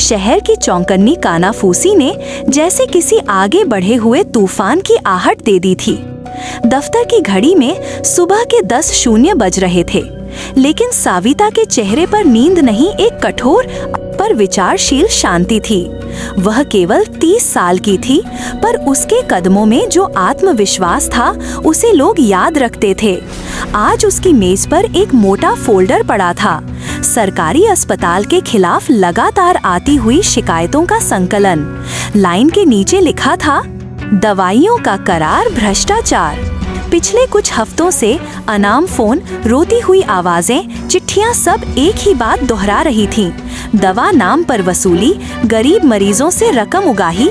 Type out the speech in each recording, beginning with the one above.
शहर की चौंकन्नी कानाफूसी ने जैसे किसी आगे बढ़े हुए तूफान की आहट दे दी थी। दफ्तर की घड़ी में सुबह के 10:00 बज रहे थे, लेकिन साविता के चेहरे पर नींद नहीं, एक कठोर पर विचारशील शांति थी। वह केवल 30 साल की थी, पर उसके कदमों में जो आत्मविश्वास था उसे लोग याद रखते थे। आज उसकी मेज पर एक मोटा फोल्डर पड़ा था, सरकारी अस्पताल के खिलाफ लगातार आती हुई शिकायतों का संकलन। लाइन के नीचे लिखा था, दवाइयों का करार, भ्रष्टाचार। पिछले कुछ हफ्तों से अनाम फोन, रोती हुई आवाजें, चिट्ठियां सब एक ही बात दोहरा रही थीं। दवा नाम पर वसूली, गरीब मरीजों से रकम उगाही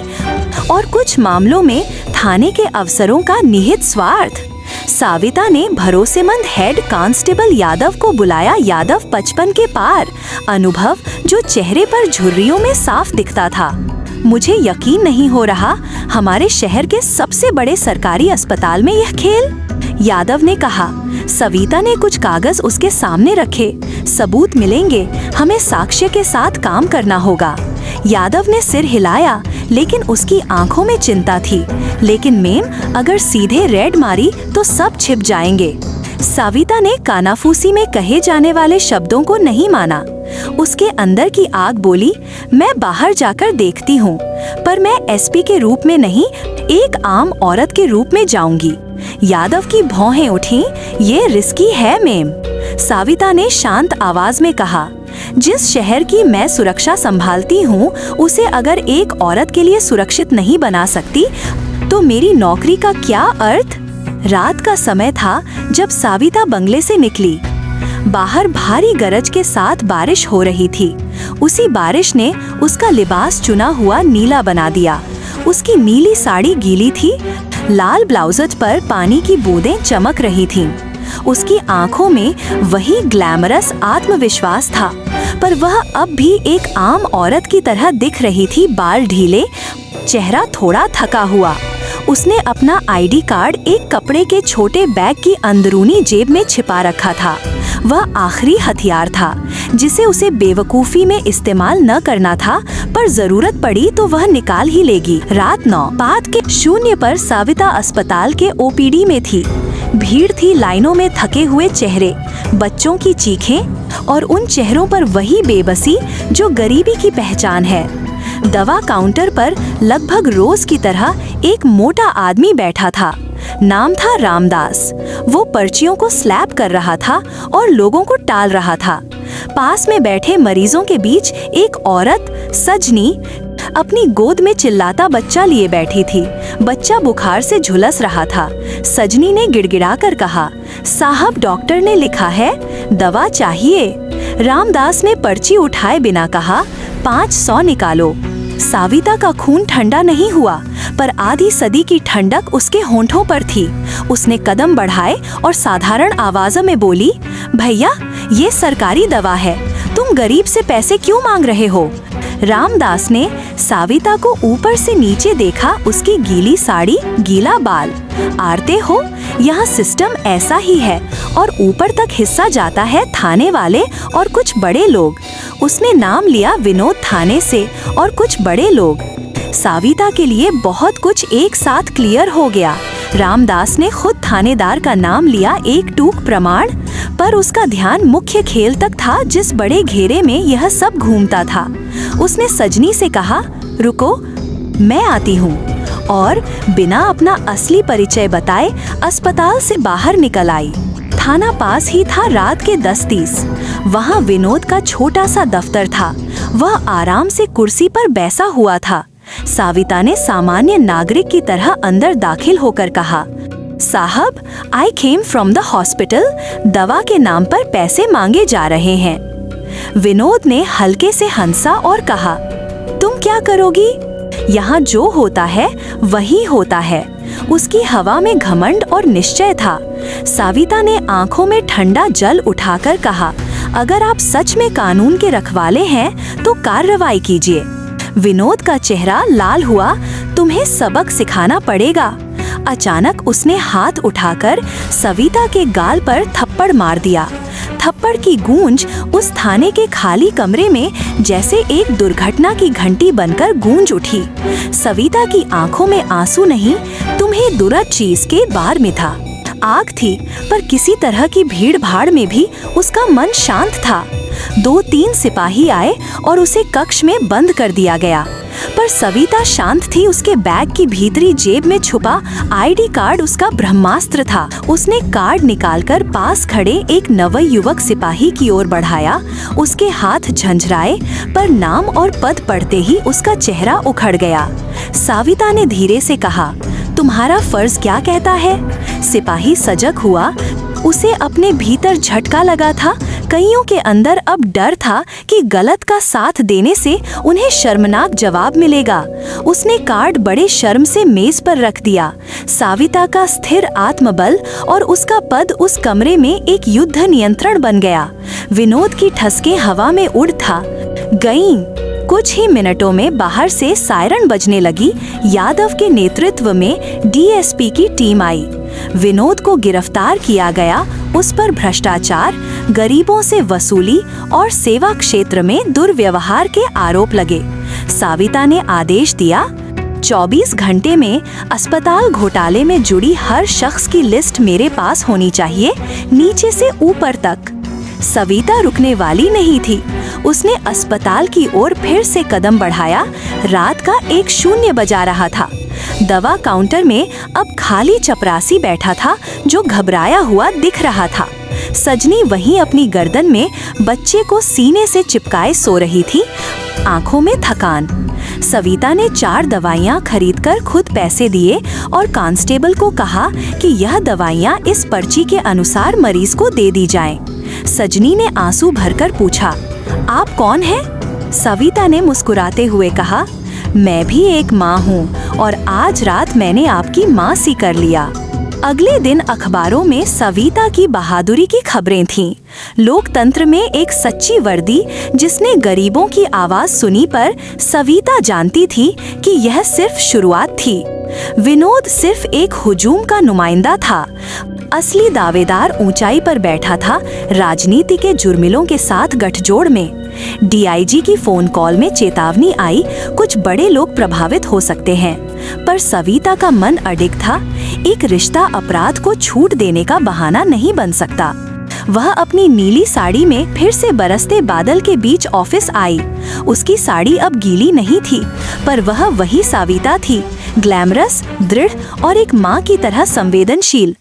और कुछ मामलों में थाने के अफसरों का निहित स्वार्थ। साविता ने भरोसेमंद हेड कांस्टेबल यादव को बुलाया। यादव 55 के पार, अनुभव जो चेहरे पर झुर्रियों में साफ दिखता था। मुझे यकीन नहीं हो रहा, हमारे शहर के सबसे बड़े सरकारी अस्पताल में यह खेल, यादव ने कहा। सविता ने कुछ कागज उसके सामने रखे। सबूत मिलेंगे, हमें साक्ष्य के साथ काम करना होगा। यादव ने सिर हिलाया, लेकिन उसकी आंखों में चिंता थी। लेकिन मैम, अगर सीधे रेड मारी तो सब छिप जाएंगे। साविता ने कानाफूसी में कहे जाने वाले शब्दों को नहीं माना। उसके अंदर की आग बोली, मैं बाहर जाकर देखती हूँ, पर मैं एसपी के रूप में नहीं, एक आम औरत के रूप में जाऊंगी। यादव की भौहें उठीं, ये रिस्की है मैम, साविता ने शांत आवाज में कहा। जिस शहर की मैं सुरक्षा संभालती हूँ, उसे अगर एक औरत के लिए सुरक्षित नहीं बना सकती, तो मेरी नौकरी का क्या अर्थ? रात का समय था जब साविता बंगले से निकली। बाहर भारी गरज के साथ बारिश हो रही थी। उसी बारिश ने उसका लिबास चुना हुआ नीला बना दिया। उसकी नीली साड़ी गीली थी, लाल ब्लाउज पर पानी की बूंदें चमक रही थीं। उसकी आंखों में वही ग्लैमरस आत्मविश्वास था, पर वह अब भी एक आम औरत की तरह दिख रही थी। बाल ढीले, चेहरा थोड़ा थका हुआ। उसने अपना आईडी कार्ड एक कपड़े के छोटे बैग की अंदरूनी जेब में छिपा रखा था। वह आखिरी हथियार था जिसे उसे बेवकूफी में इस्तेमाल न करना था, पर जरूरत पड़ी तो वह निकाल ही लेगी। रात 9:05 पर साविता अस्पताल के ओपीडी में थी। भीड़ थी, लाइनों में थके हुए चेहरे, बच्चों की चीखें और उन चेहरों पर वही बेबसी जो गरीबी की पहचान है। दवा काउंटर पर लगभग रोज की तरह एक मोटा आदमी बैठा था। नाम था रामदास। वो पर्चियों को स्लैप कर रहा था और लोगों को टाल रहा था। पास में बैठे मरीजों के बीच एक औरत, सजनी, अपनी गोद में चिल्लाता बच्चा लिए बैठी थी। बच्चा बुखार से झुलस रहा था। सजनी ने गिड़गिड़ाकर कहा, साहब, डॉक्टर ने लिखा है, दवा चाहिए। रामदास ने पर्ची उठाए बिना कहा, 500 निकालो। साविता का खून ठंडा नहीं हुआ, पर आधी सदी की ठंडक उसके होंठों पर थी। उसने कदम बढ़ाए और साधारण आवाज़ में बोली, भैया, ये सरकारी दवा है, तुम गरीब से पैसे क्यों मांग रहे हो? रामदास ने साविता को ऊपर से नीचे देखा। उसकी गीली साड़ी, गीला बाल। आरते हो, यह सिस्टम ऐसा ही है, और ऊपर तक हिस्सा जाता है थाने वाले और कुछ बड़े लोग। उसने नाम लिया विनोद थाने से और कुछ बड़े लोग। साविता के लिए बहुत कुछ एक साथ क्लियर हो गया। रामदास ने खुद थानेदार का नाम लिया, एक टूक प्रमाण, पर उसका ध्यान मुख्य खेल तक था, जिस बड़े घेरे में यह सब घूमता था। उसने सजनी से कहा, रुको, मैं आती हूँ, और बिना अपना असली परिचय बताए अस्पताल से बाहर निकल आई। थाना पास ही था। रात के 10:30 वहाँ विनोद का छोटा सा दफ्तर था। वह आराम से कुर्सी पर बैसा हुआ था। साविता ने सामान्य नागरिक की तरह अंदर दाखिल होकर कहा, साहब, आई केम फ्रॉम द हॉस्पिटल, दवा के नाम पर पैसे मांगे जा रहे हैं। विनोद ने हल्के से हंसा और कहा, तुम क्या करोगी? यहाँ जो होता है वही होता है। उसकी हवा में घमंड और निश्चय था। साविता ने आंखों में ठंडा जल उठाकर कहा, अगर आप सच में कानून के रखवाले हैं तो कार्रवाई कीजिए। विनोद का चेहरा लाल हुआ, तुम्हें सबक सिखाना पड़ेगा। अचानक उसने हाथ उठाकर सविता के गाल पर थप्पड़ मार दिया। थप्पड़ की गूंज उस थाने के खाली कमरे में जैसे एक दुर्घटना की घंटी बनकर गूंज उठी। सविता की आंखों में आंसू नहीं, तुम्हें दुर्द चीज के बार में था। आग थी, पर किसी तरह की भीड़ भाड़ में भी उसका मन शांत था। 2-3 सिपाही आए और उसे कक्ष में बंद कर दिया गया, पर सविता शांत थी। उसके बैग की भीतरी जेब में छुपा आईडी कार्ड उसका ब्रह्मास्त्र था। उसने कार्ड निकालकर पास खड़े एक नवयुवक सिपाही की ओर बढ़ाया। उसके हाथ झंझराए, पर नाम और पद पढ़ते ही उसका चेहरा उखड़ गया। सविता ने धीरे से कहा, तुम्हारा फर्ज क्या कहता है? सिपाही सजग हुआ। उसे अपने भीतर झटका लगा था। कईयों के अंदर अब डर था कि गलत का साथ देने से उन्हें शर्मनाक जवाब मिलेगा। उसने कार्ड बड़े शर्म से मेज पर रख दिया। सविता का स्थिर आत्मबल और उसका पद उस कमरे में एक युद्ध नियंत्रण बन गया। विनोद की ठसके हवा में उड़ था गईं। कुछ ही मिनटों में बाहर से सायरन बजने लगी। यादव के नेतृत्व में डीएसपी की टीम आई। विनोद को गिरफ्तार किया गया। उस पर भ्रष्टाचार, गरीबों से वसूली और सेवा क्षेत्र में दुर्व्यवहार के आरोप लगे। सविता ने आदेश दिया, 24 घंटे में अस्पताल घोटाले में जुड़ी हर शख्स की लिस्ट मेरे पास होनी चाहिए, नीचे से ऊपर तक। सविता रुकने वाली नहीं थी। उसने अस्पताल की ओर फिर से कदम बढ़ाया। रात का 1-0 बजा रहा था। दवा काउंटर में अब खाली चपरासी बैठा था जो घबराया हुआ दिख रहा था। सजनी वहीं अपनी गर्दन में बच्चे को सीने से चिपकाए सो रही थी, आंखों में थकान। सविता ने 4 दवाइयां खरीदकर खुद पैसे दिए और कांस्टेबल को कहा कि यह दवाइयां इस पर्ची के अनुसार मरीज को दे दी जाएं। सजनी ने आंसू भरकर पूछा, आप कौन हैं? सविता ने मुस्कुराते हुए कहा, मैं भी एक माँ हूँ और आज रात मैंने आपकी माँ सी कर लिया। अगले दिन अखबारों में सविता की बहादुरी की खबरें थीं। लोकतंत्र में एक सच्ची वर्दी जिसने गरीबों की आवाज सुनी, पर सविता जानती थी कि यह सिर्फ शुरुआत थी। विनोद सिर्फ एक हुजूम का नुमाइंदा था। असली दावेदार ऊंचाई पर बैठा था, राजनीति के जुर्मिलों के साथ गठजोड़ में। डीआईजी की फोन कॉल में चेतावनी आई, कुछ बड़े लोग प्रभावित हो सकते हैं, पर सविता का मन अडिग था। एक रिश्ता अपराध को छूट देने का बहाना नहीं बन सकता। वह अपनी नीली साड़ी में फिर से बरसते बादल के बीच ऑफिस आई। उसकी साड़ी अब गीली नहीं थी, पर वह वही सविता थी, ग्लैमरस, दृढ़ और एक माँ की तरह संवेदनशील।